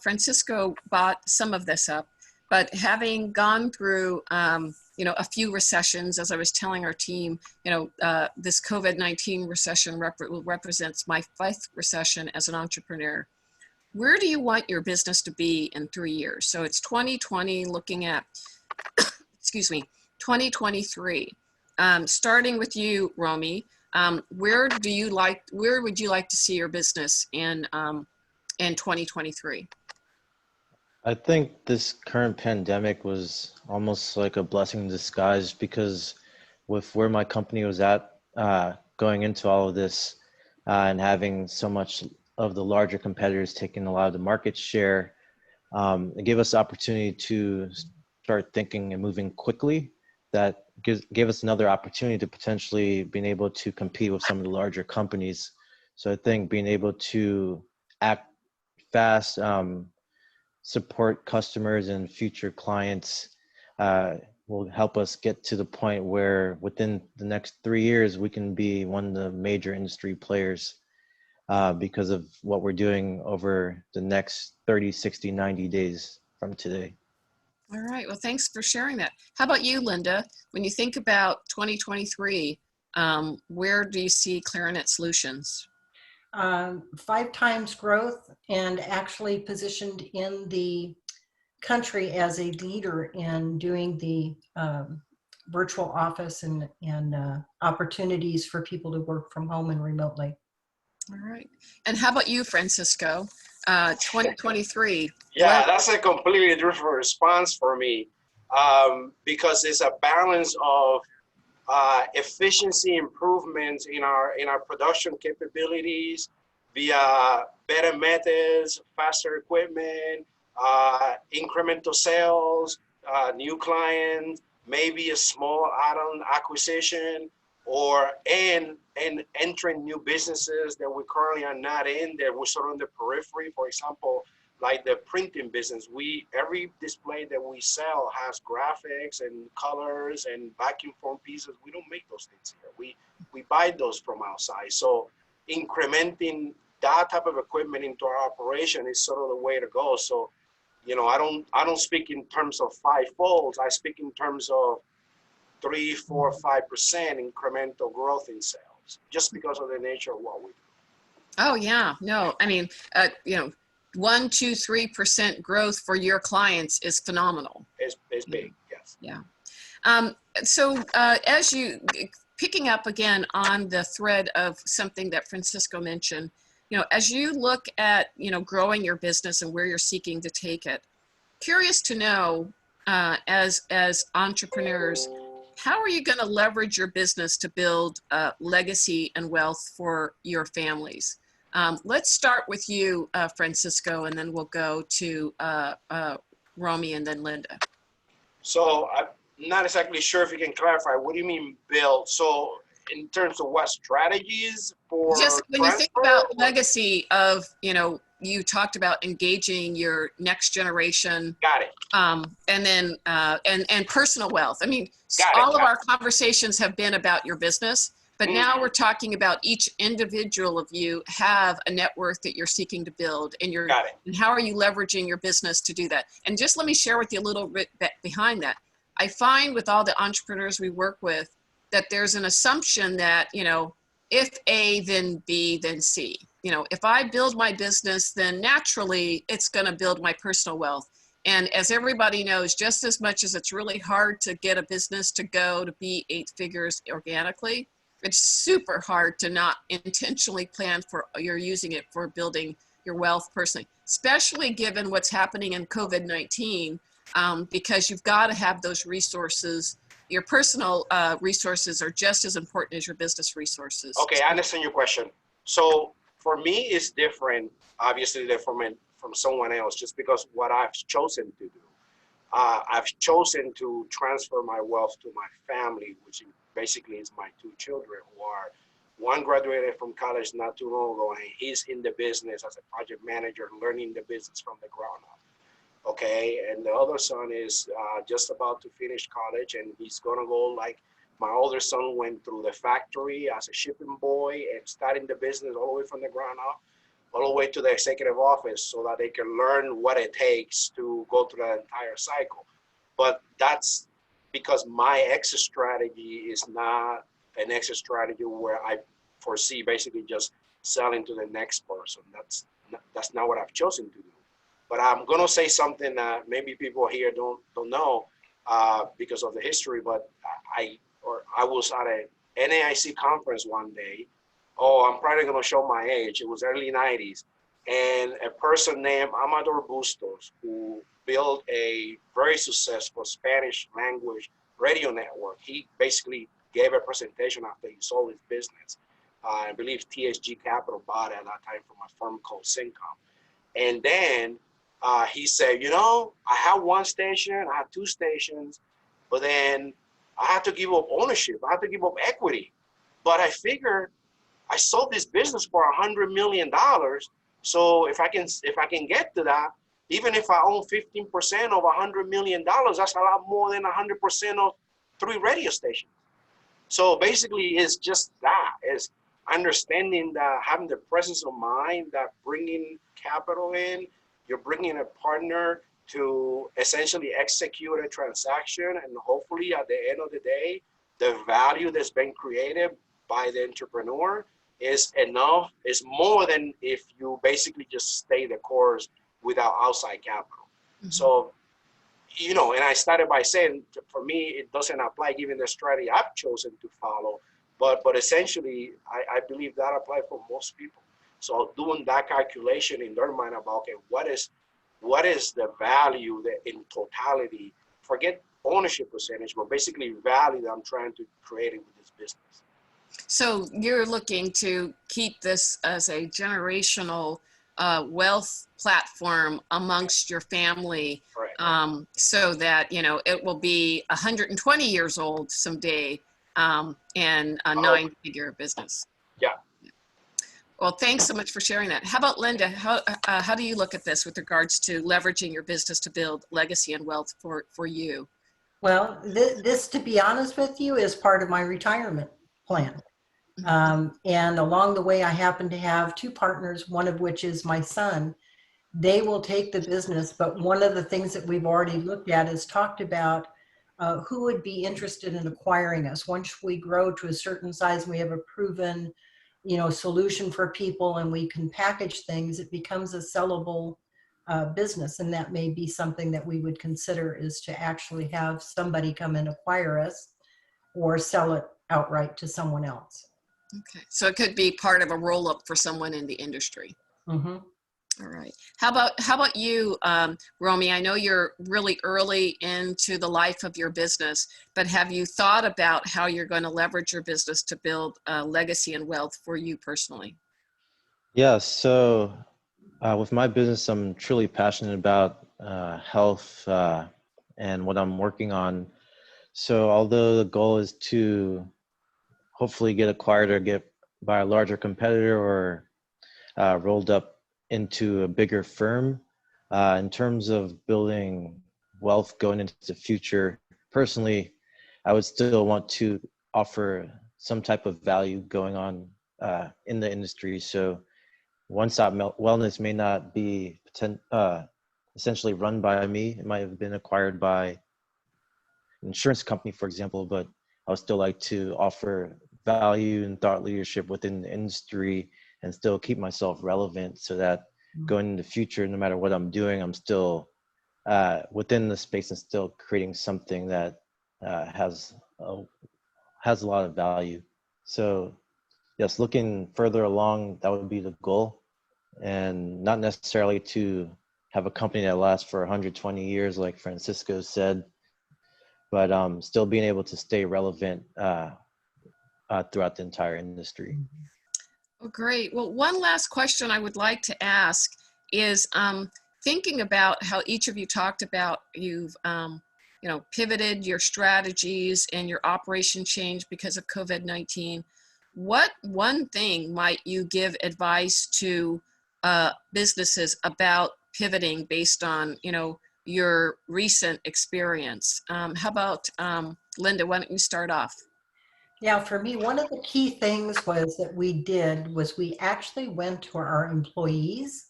Francisco brought some of this up, but having gone through, a few recessions, as I was telling our team, this COVID-19 recession represents my 5th recession as an entrepreneur. Where do you want your business to be in 3 years? So it's 2020, looking at, 2023. Starting with you, Romy. Where would you like to see your business in 2023? I think this current pandemic was almost like a blessing in disguise, because with where my company was at going into all of this and having so much of the larger competitors taking a lot of the market share, it gave us the opportunity to start thinking and moving quickly. That gave us another opportunity to potentially being able to compete with some of the larger companies. So I think being able to act fast, support customers and future clients will help us get to the point where within the next 3 years, we can be one of the major industry players because of what we're doing over the next 30, 60, 90 days from today. All right. Well, thanks for sharing that. How about you, Linda? When you think about 2023, where do you see Clarinet Solutions? 5 times growth, and actually positioned in the country as a leader in doing the virtual office and opportunities for people to work from home and remotely. All right. And how about you, Francisco? 2023. Yeah, that's a completely different response for me, because it's a balance of efficiency improvements in our production capabilities via better methods, faster equipment, incremental sales, new clients, maybe a small add-on acquisition, and entering new businesses that we currently are not in, that we're sort of on the periphery. For example, like the printing business, every display that we sell has graphics and colors and vacuum form pieces. We don't make those things here. We buy those from outside. So incrementing that type of equipment into our operation is sort of the way to go. So, I don't speak in terms of 5-folds. I speak in terms of 3, 4, 5% incremental growth in sales, just because of the nature of what we do. Oh, yeah. No, I mean, 1, 2, 3% growth for your clients is phenomenal. It's big, yes. Yeah. So as you picking up again on the thread of something that Francisco mentioned, as you look at, growing your business and where you're seeking to take it, curious to know, as entrepreneurs, how are you going to leverage your business to build legacy and wealth for your families? Let's start with you, Francisco, and then we'll go to Romy and then Linda. So I'm not exactly sure if you can clarify. What do you mean build? So in terms of what strategies for Just when you think about legacy of, you talked about engaging your next generation. Got it. And then, and personal wealth. I mean, Got it, all of got our conversations have been about your business, but now we're talking about each individual of you have a net worth that you're seeking to build, and Got it. and how are you leveraging your business to do that? And just let me share with you a little bit behind that. I find with all the entrepreneurs we work with that there's an assumption that, if A, then B, then C. If I build my business, then naturally it's going to build my personal wealth. And as everybody knows, just as much as it's really hard to get a business to go to be 8 figures organically, it's super hard to not intentionally plan for you're using it for building your wealth personally, especially given what's happening in COVID-19, because you've got to have those resources. Your personal resources are just as important as your business resources. Okay, I understand your question. So for me, it's different, obviously, than from someone else, just because what I've chosen to do. I've chosen to transfer my wealth to my family, which basically is my 2 children, who are, one graduated from college not too long ago, and he's in the business as a project manager, learning the business from the ground up. Okay, and the other son is just about to finish college, and he's gonna go like my older son went through the factory as a shipping boy and starting the business all the way from the ground up, all the way to the executive office, so that they can learn what it takes to go through that entire cycle. But that's because my exit strategy is not an exit strategy where I foresee basically just selling to the next person. That's not what I've chosen to do. But I'm gonna say something that maybe people here don't know because of the history. But I was at a NAIC conference one day. Oh, I'm probably gonna show my age. It was early 90s, and a person named Amador Bustos, who built a very successful Spanish language radio network. He basically gave a presentation after he sold his business. I believe TSG Capital bought it at that time from a firm called Syncom. And then he said, I have 1 station, I have 2 stations, but then I have to give up ownership. I have to give up equity. But I figured I sold this business for $100 million. So if I can get to that, even if I own 15% of $100 million, that's a lot more than 100% of 3 radio stations. So basically, it's just that, is understanding that, having the presence of mind that bringing capital in, you're bringing a partner to essentially execute a transaction, and hopefully at the end of the day, the value that's been created by the entrepreneur is enough, is more than if you basically just stay the course without outside capital. Mm-hmm. So, and I started by saying, for me, it doesn't apply given the strategy I've chosen to follow, but essentially, I believe that applies for most people. So doing that calculation in their mind about, okay, what is the value that in totality, forget ownership percentage, but basically value that I'm trying to create with this business. So you're looking to keep this as a generational wealth platform amongst your family, right. So that, it will be 120 years old someday, and a 9-figure business. Yeah. Well, thanks so much for sharing that. How about Linda? How do you look at this with regards to leveraging your business to build legacy and wealth for you? Well, this, to be honest with you, is part of my retirement plan. And along the way, I happen to have 2 partners, one of which is my son. They will take the business, but one of the things that we've already looked at is talked about who would be interested in acquiring us. Once we grow to a certain size, we have a proven solution for people and we can package things, it becomes a sellable business. And that may be something that we would consider, is to actually have somebody come and acquire us or sell it outright to someone else. Okay, so it could be part of a roll-up for someone in the industry. Mm-hmm. All right. How about you, Romy? I know you're really early into the life of your business, but have you thought about how you're going to leverage your business to build legacy and wealth for you personally? Yeah, so with my business, I'm truly passionate about health and what I'm working on. So although the goal is to hopefully get acquired or get by a larger competitor or rolled up into a bigger firm, in terms of building wealth going into the future, personally, I would still want to offer some type of value going on in the industry. So one-stop wellness may not be essentially run by me. It might have been acquired by an insurance company, for example, but I would still like to offer value and thought leadership within the industry and still keep myself relevant, so that going in the future, no matter what I'm doing, I'm still within the space and still creating something that has a lot of value. So yes, looking further along, that would be the goal, and not necessarily to have a company that lasts for 120 years, like Francisco said, but still being able to stay relevant throughout the entire industry. Oh, great. Well, one last question I would like to ask is thinking about how each of you talked about you've pivoted your strategies and your operation change because of COVID-19. What one thing might you give advice to businesses about pivoting based on your recent experience? How about Linda? Why don't you start off? Yeah, for me, one of the key things we actually went to our employees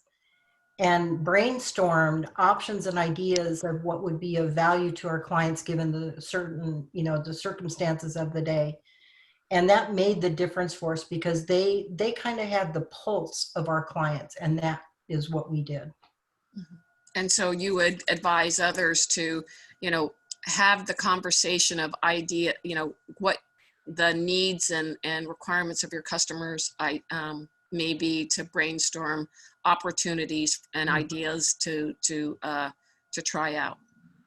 and brainstormed options and ideas of what would be of value to our clients given the the circumstances of the day. And that made the difference for us, because they kind of had the pulse of our clients, and that is what we did. And so you would advise others to, have the conversation of what the needs and requirements of your customers may be, to brainstorm opportunities and ideas to try out.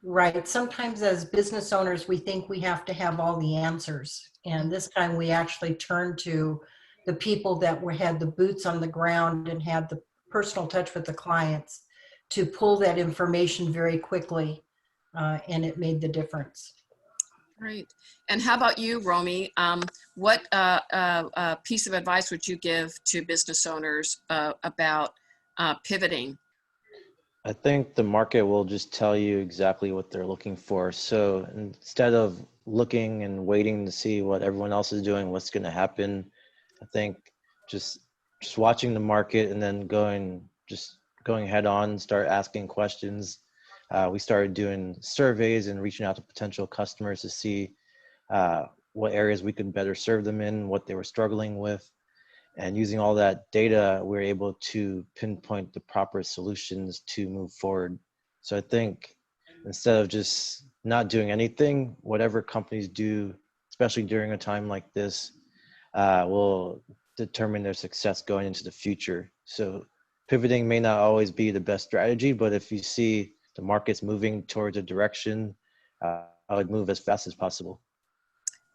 Right. Sometimes as business owners, we think we have to have all the answers. And this time we actually turned to the people that had the boots on the ground and had the personal touch with the clients to pull that information very quickly. And it made the difference. Great. And how about you, Romy? What piece of advice would you give to business owners about pivoting? I think the market will just tell you exactly what they're looking for. So instead of looking and waiting to see what everyone else is doing, what's going to happen, I think just watching the market and then going head on, start asking questions. We started doing surveys and reaching out to potential customers to see what areas we could better serve them in, what they were struggling with. And using all that data, we're able to pinpoint the proper solutions to move forward. So I think instead of just not doing anything, whatever companies do, especially during a time like this, will determine their success going into the future. So pivoting may not always be the best strategy, but if you see the market's moving towards a direction, I would move as fast as possible.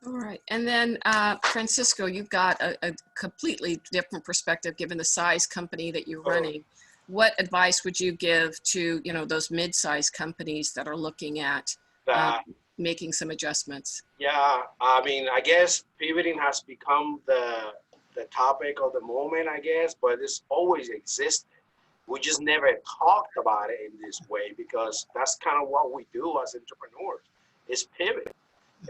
All right. And then Francisco, you've got a completely different perspective given the size company that you're running. What advice would you give to, those mid-sized companies that are looking at making some adjustments? Yeah, I mean, I guess pivoting has become the topic of the moment, I guess, but it's always existed. We just never talked about it in this way, because that's kind of what we do as entrepreneurs, is pivot.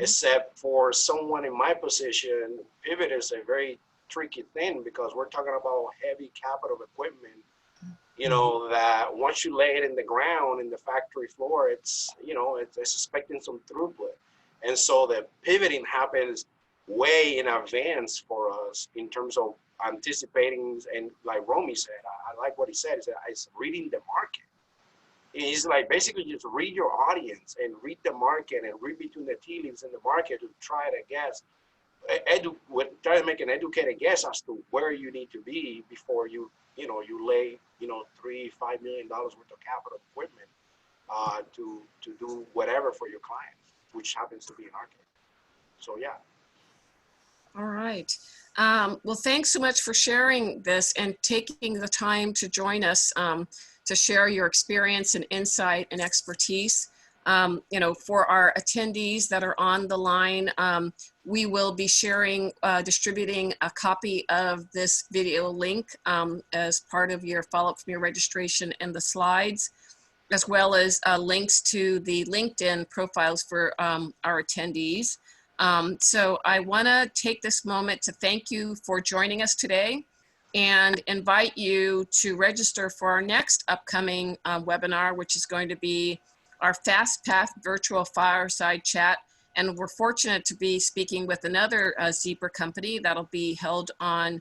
Except for someone in my position, pivot is a very tricky thing, because we're talking about heavy capital equipment, that once you lay it in the ground, in the factory floor, it's expecting some throughput. And so the pivoting happens way in advance for us in terms of anticipating, and like Romy said, I like what he said, is that it's reading the market. It's like basically just read your audience and read the market and read between the tea leaves in the market to try to guess, try to make an educated guess as to where you need to be before you lay, $3-5 million worth of capital equipment to do whatever for your clients, which happens to be in our case. So yeah. All right. Well, thanks so much for sharing this and taking the time to join us to share your experience and insight and expertise. For our attendees that are on the line, we will be sharing, distributing a copy of this video link as part of your follow-up from your registration and the slides, as well as links to the LinkedIn profiles for our attendees. So I want to take this moment to thank you for joining us today and invite you to register for our next upcoming webinar, which is going to be our FastPath virtual fireside chat. And we're fortunate to be speaking with another Zebra company that'll be held on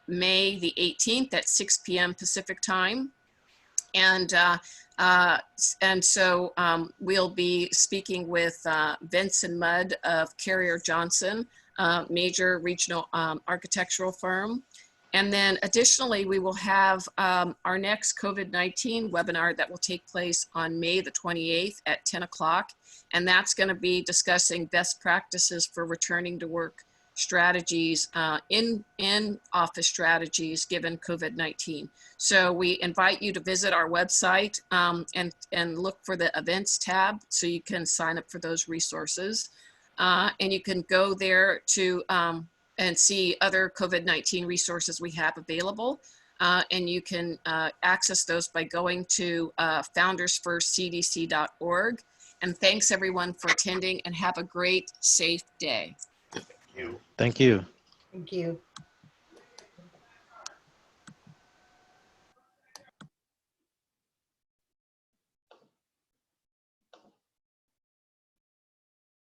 May the 18th at 6 p.m. Pacific time. And so we'll be speaking with Vincent Mudd of Carrier Johnson, major regional architectural firm. And then additionally, we will have our next COVID-19 webinar that will take place on May the 28th at 10 o'clock. And that's going to be discussing best practices for returning to work strategies, in-office strategies given COVID-19. So we invite you to visit our website and look for the events tab so you can sign up for those resources. And you can go there to and see other COVID-19 resources we have available. And you can access those by going to foundersfirstcdc.org. And thanks everyone for attending, and have a great, safe day. Thank you. Thank you. Thank you.